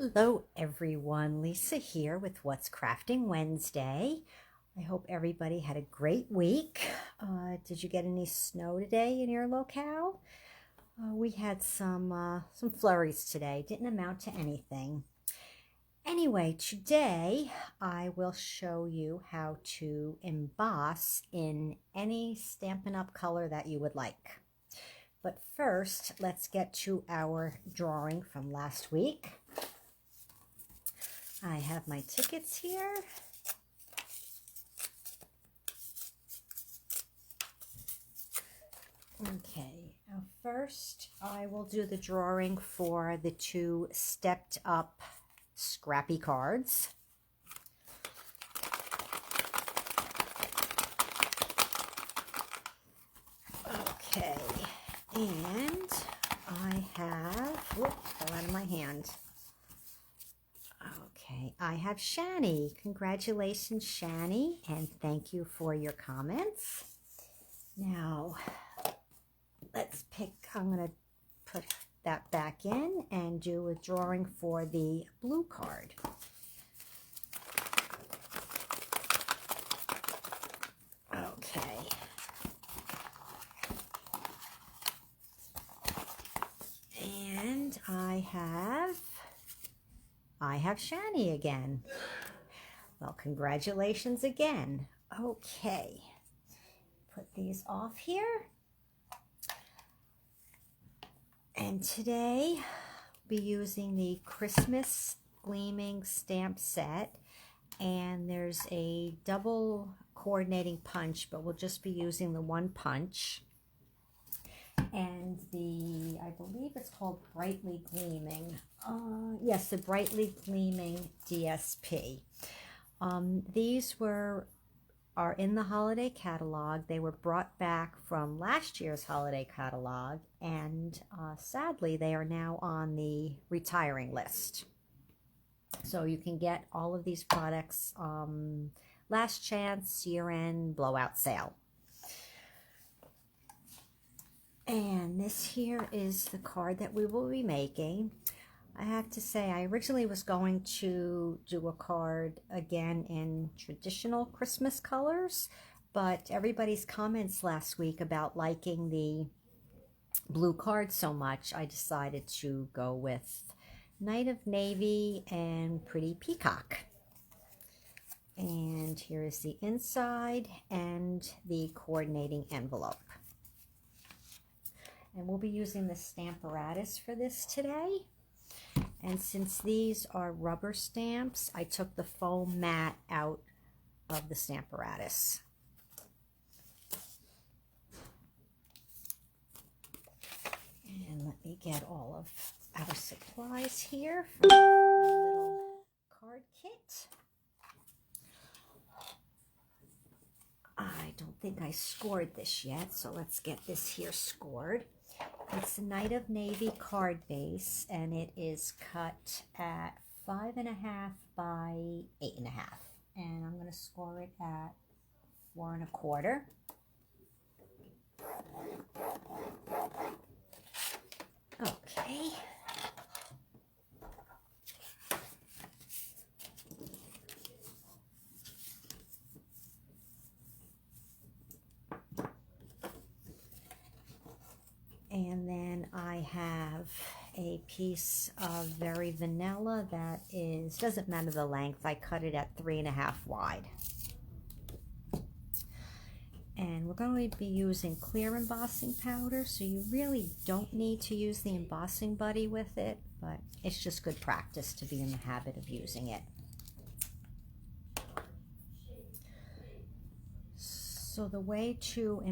Hello everyone, Lisa here with What's Crafting Wednesday. I hope everybody had a great week. Did you get any snow today in your locale? We had some flurries today, didn't amount to anything. Anyway, today I will show you how to emboss in any Stampin' Up! Color that you would like. But first, let's get to our drawing from last week. I have my tickets here. Okay, now first I will do the drawing for the two stepped up scrappy cards. Okay, and I have, whoops, fell out of my hand. Okay, I have Shani. Congratulations, Shani, and thank you for your comments. Now, let's pick, I'm going to put that back in and do a drawing for the blue card. Okay. And I have Shani again. Well, congratulations again. Okay, put these off here. And today, we'll be using the Christmas Gleaming stamp set. And there's a double coordinating punch, but we'll just be using the one punch. And I believe it's called Brightly Gleaming. Yes, the Brightly Gleaming DSP. These are in the holiday catalog. They were brought back from last year's holiday catalog, and sadly, they are now on the retiring list. So you can get all of these products last chance, year-end blowout sale. And this here is the card that we will be making. I have to say, I originally was going to do a card again in traditional Christmas colors, but everybody's comments last week about liking the blue card so much, I decided to go with Night of Navy and Pretty Peacock. And here is the inside and the coordinating envelope. And we'll be using the Stamparatus for this today. And since these are rubber stamps, I took the foam mat out of the Stamparatus. And let me get all of our supplies here from my little card kit. I don't think I scored this yet, so let's get this here scored. It's a Night of Navy card base, and it is cut at 5.5 by 8.5. And I'm going to score it at 4.25. Okay. And then I have a piece of very vanilla that doesn't matter the length, I cut it at 3.5 wide. And we're going to be using clear embossing powder, so you really don't need to use the embossing buddy with it, but it's just good practice to be in the habit of using it. So the way to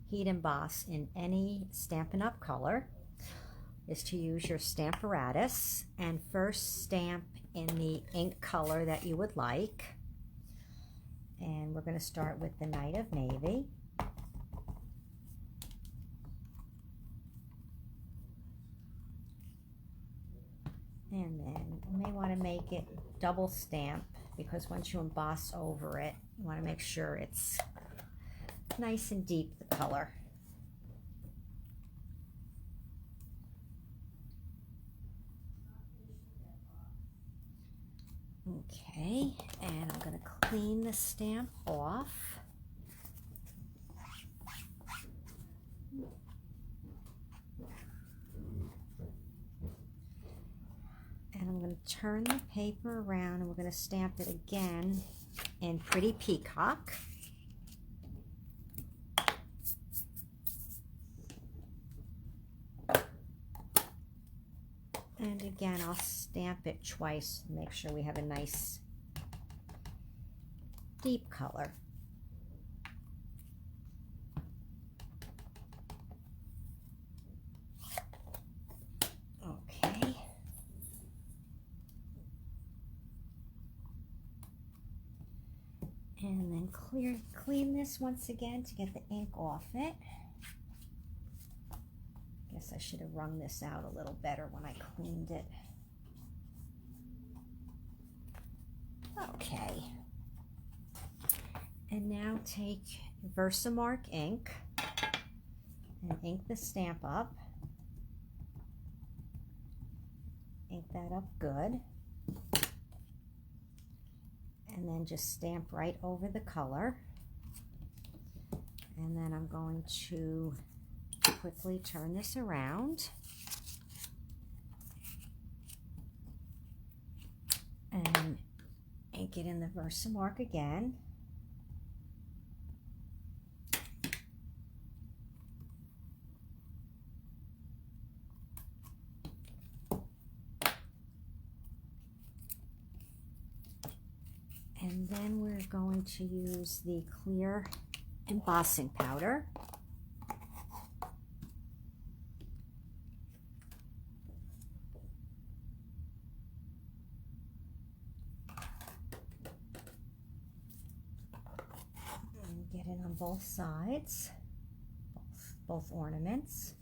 heat emboss in any Stampin' Up! Color is to use your Stamparatus and first stamp in the ink color that you would like. And we're going to start with the Night of Navy. And then you may want to make it double stamp, because once you emboss over it, you want to make sure it's nice and deep, the color. Okay, and I'm going to clean the stamp off. And I'm going to turn the paper around and we're going to stamp it again in Pretty Peacock. And again, I'll stamp it twice to make sure we have a nice deep color. Okay. And then clean this once again to get the ink off it. Guess I should have wrung this out a little better when I cleaned it. Okay. And now take Versamark ink and ink the stamp up. Ink that up good. And then just stamp right over the color. And then I'm going to quickly turn this around and ink it in the Versamark again. And then we're going to use the clear embossing powder. And get it on both sides, both ornaments.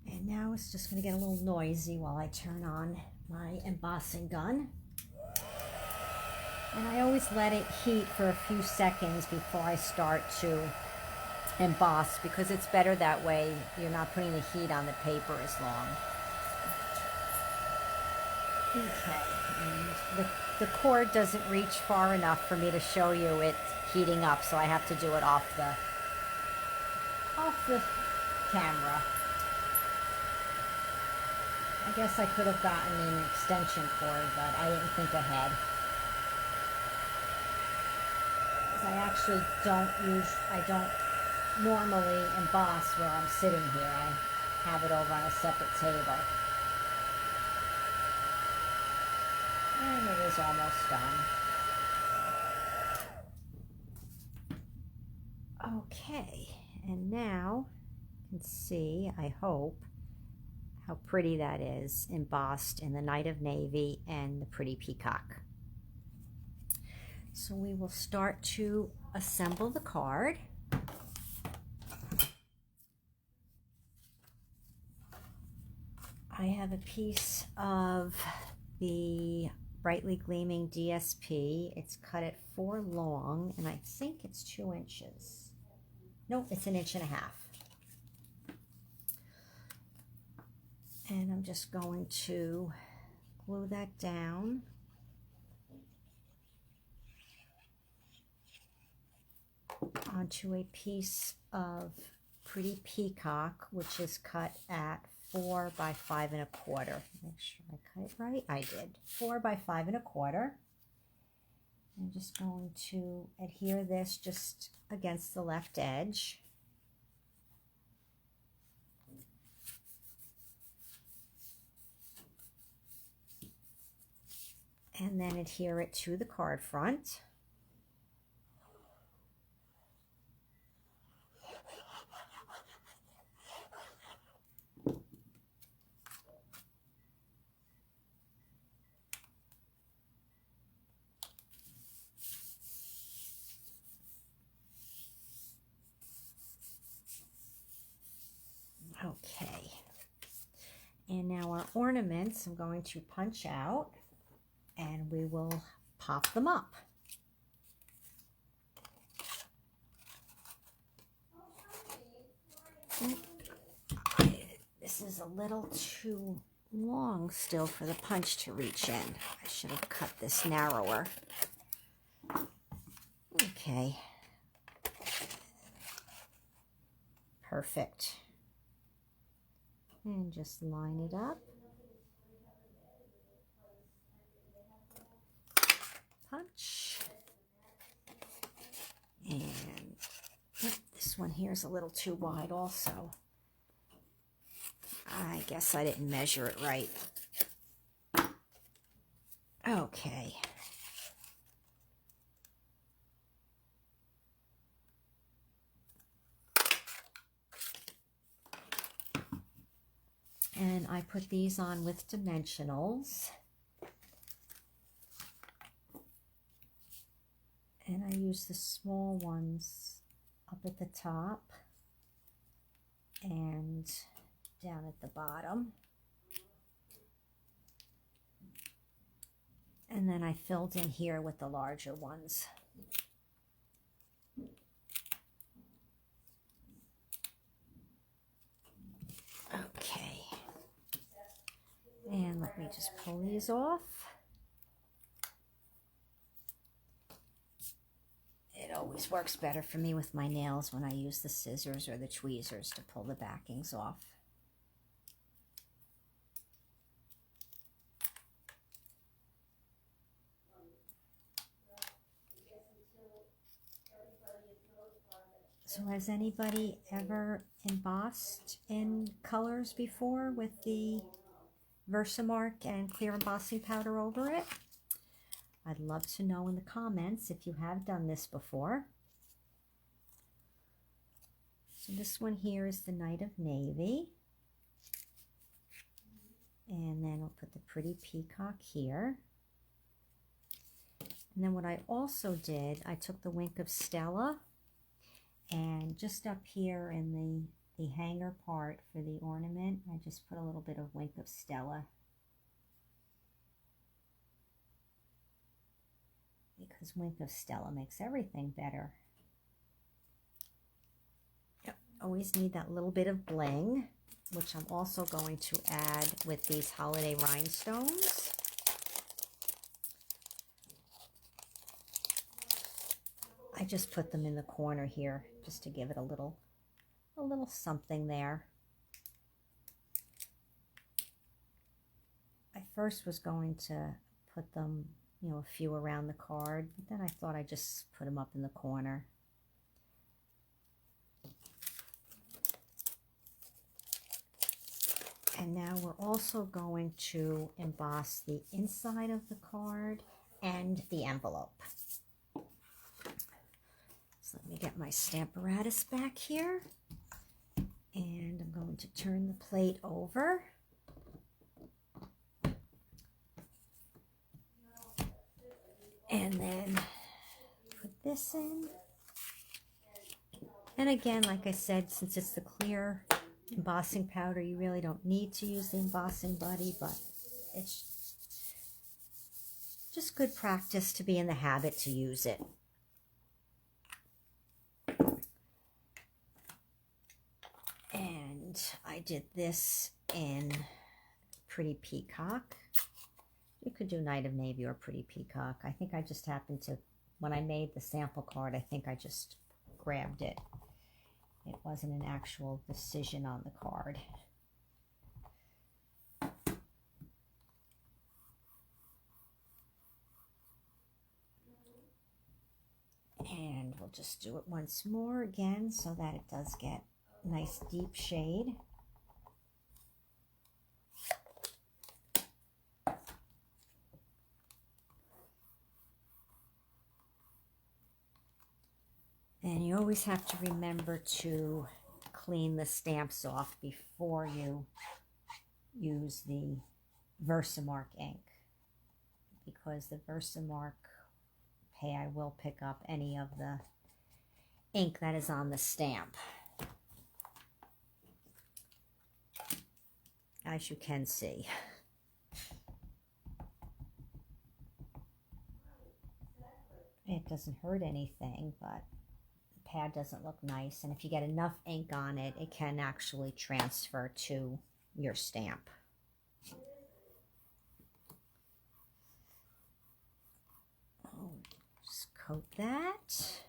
And now it's just going to get a little noisy while I turn on my embossing gun. And I always let it heat for a few seconds before I start to emboss, because it's better that way. You're not putting the heat on the paper as long. Okay, and the cord doesn't reach far enough for me to show you it heating up, so I have to do it off the camera. I guess I could have gotten an extension cord, but I didn't think ahead. I actually I don't normally emboss where I'm sitting here. I have it over on a separate table. And it is almost done. Okay, and now you can see, I hope, how pretty that is embossed in the Night of Navy and the Pretty Peacock. So we will start to assemble the card. I have a piece of the Brightly Gleaming DSP. It's cut at 4 long, and I think it's 2 inches. No, it's 1.5 inches. And I'm just going to glue that down. Onto a piece of Pretty Peacock, which is cut at 4 by 5 1/4. Make sure I cut it right. I did. 4 by 5 1/4. I'm just going to adhere this just against the left edge. And then adhere it to the card front. Okay, and now our ornaments I'm going to punch out, and we will pop them up. This is a little too long still for the punch to reach in. I should have cut this narrower. Okay. Perfect. And just line it up. Punch. And this one here is a little too wide also. I guess I didn't measure it right. Okay. And I put these on with dimensionals. And I use the small ones up at the top and down at the bottom. And then I filled in here with the larger ones. Okay. And let me just pull these off. It always works better for me with my nails when I use the scissors or the tweezers to pull the backings off. So has anybody ever embossed in colors before with the Versamark and clear embossing powder over it? I'd love to know in the comments if you have done this before. So this one here is the Night of Navy. And then I'll put the pretty peacock here. And then what I also did, I took the Wink of Stella, and just up here in the hanger part for the ornament, I just put a little bit of Wink of Stella. Because Wink of Stella makes everything better. Yep, always need that little bit of bling, which I'm also going to add with these holiday rhinestones. I just put them in the corner here just to give it a little something there. I first was going to put them, you know, a few around the card, but then I thought I'd just put them up in the corner. And now we're also going to emboss the inside of the card and the envelope. So let me get my Stamparatus back here. And I'm going to turn the plate over. And then put this in. And again, like I said, since it's the clear embossing powder, you really don't need to use the embossing buddy, but it's just good practice to be in the habit to use it. And I did this in Pretty Peacock. You could do Night of Navy or Pretty Peacock. I think I just happened to, when I made the sample card, I think I just grabbed it. It wasn't an actual decision on the card. And we'll just do it once more again so that it does get nice deep shade. And you always have to remember to clean the stamps off before you use the Versamark ink, because the Versamark will pick up any of the ink that is on the stamp. As you can see. It doesn't hurt anything, but the pad doesn't look nice. And if you get enough ink on it, it can actually transfer to your stamp. Just coat that.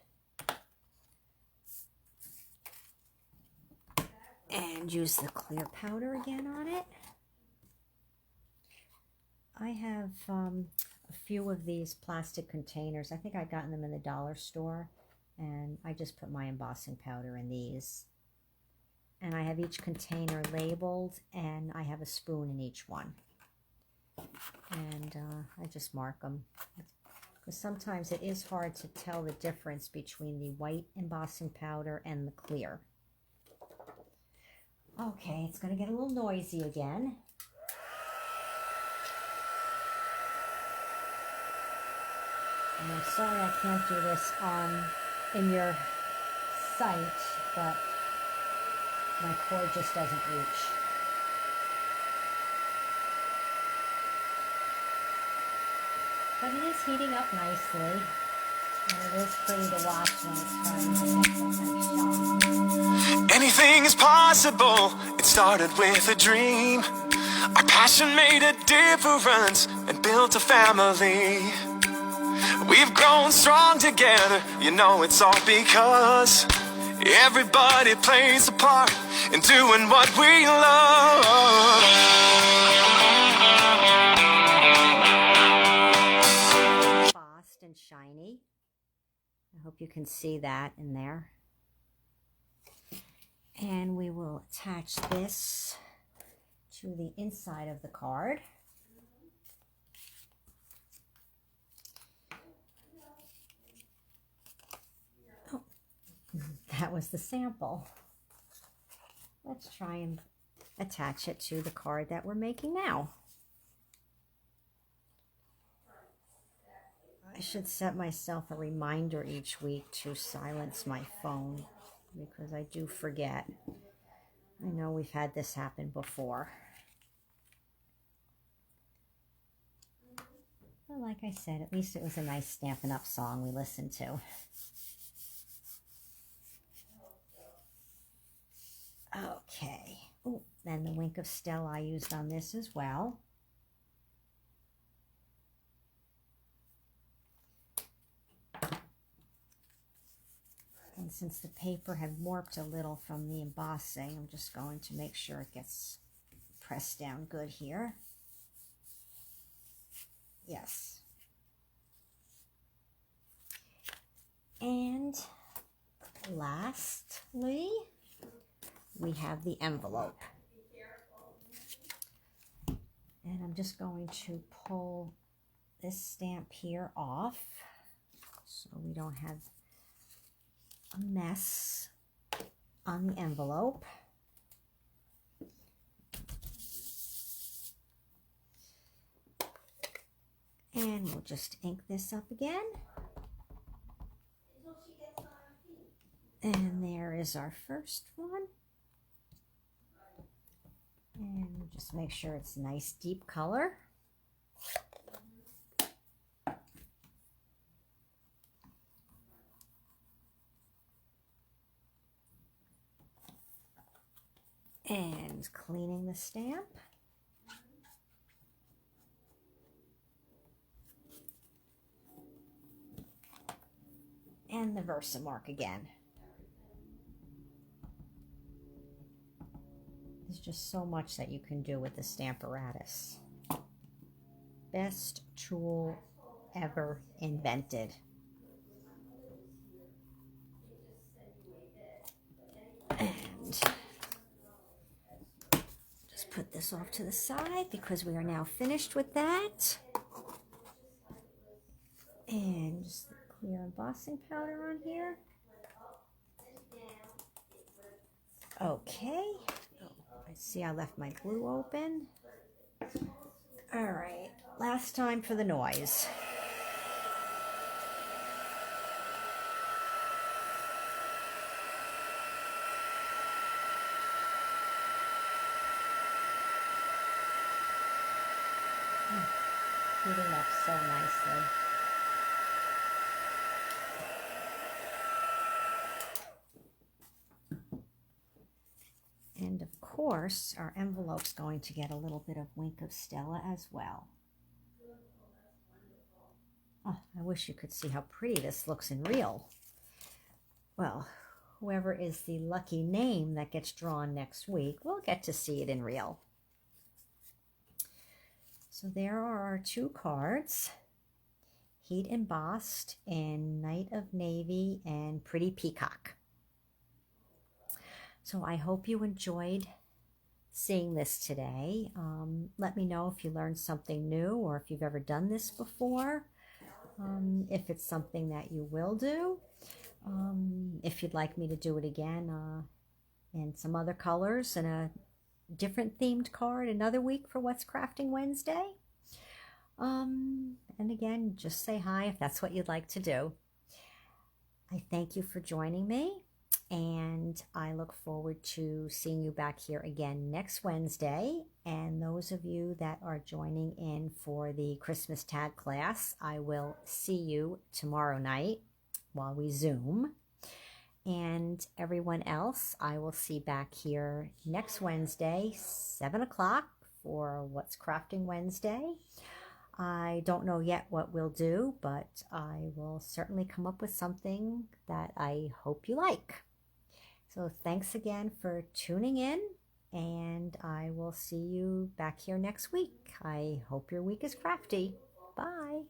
And use the clear powder again on it. I have a few of these plastic containers. I think I've gotten them in the dollar store. And I just put my embossing powder in these. And I have each container labeled, and I have a spoon in each one. And I just mark them. Because sometimes it is hard to tell the difference between the white embossing powder and the clear. Okay, it's going to get a little noisy again. And I'm sorry I can't do this in your sight, but my cord just doesn't reach. But it is heating up nicely. And it is pretty to watch when it's starting to get so Anything is possible. It started with a dream. Our passion made a difference and built a family. We've grown strong together. You know it's all because everybody plays a part in doing what we love. embossed and shiny. I hope you can see that in there. And we will attach this to the inside of the card. Oh, that was the sample. Let's try and attach it to the card that we're making now. I should set myself a reminder each week to silence my phone because I do forget. I know we've had this happen before. But like I said, at least it was a nice Stampin' Up! Song we listened to. Okay. Oh, then the Wink of Stella I used on this as well. And since the paper had warped a little from the embossing, I'm just going to make sure it gets pressed down good here. Yes. And lastly, we have the envelope. And I'm just going to pull this stamp here off so we don't have a mess on the envelope. And we'll just ink this up again. And there is our first one. And we'll just make sure it's a nice deep color. And cleaning the stamp. And the Versamark again. There's just so much that you can do with the Stamparatus. Best tool ever invented. And just put this off to the side because we are now finished with that. And just the clear embossing powder on here. Okay. I see I left my glue open. All right, last time for the noise. Heating up so nicely. And of course, our envelope's going to get a little bit of Wink of Stella as well. Oh, I wish you could see how pretty this looks in real. Well, whoever is the lucky name that gets drawn next week will get to see it in real. So there are our 2 cards. Heat Embossed in Night of Navy and Pretty Peacock. So I hope you enjoyed seeing this today. Let me know if you learned something new or if you've ever done this before. If it's something that you will do. If you'd like me to do it again in some other colors and a different themed card another week for What's Crafting Wednesday. And again, just say hi if that's what you'd like to do. I thank you for joining me, and I look forward to seeing you back here again next Wednesday. And those of you that are joining in for the Christmas tag class, I will see you tomorrow night while we Zoom. And everyone else, I will see back here next Wednesday, 7 o'clock for What's Crafting Wednesday. I don't know yet what we'll do, but I will certainly come up with something that I hope you like. So thanks again for tuning in, and I will see you back here next week. I hope your week is crafty. Bye.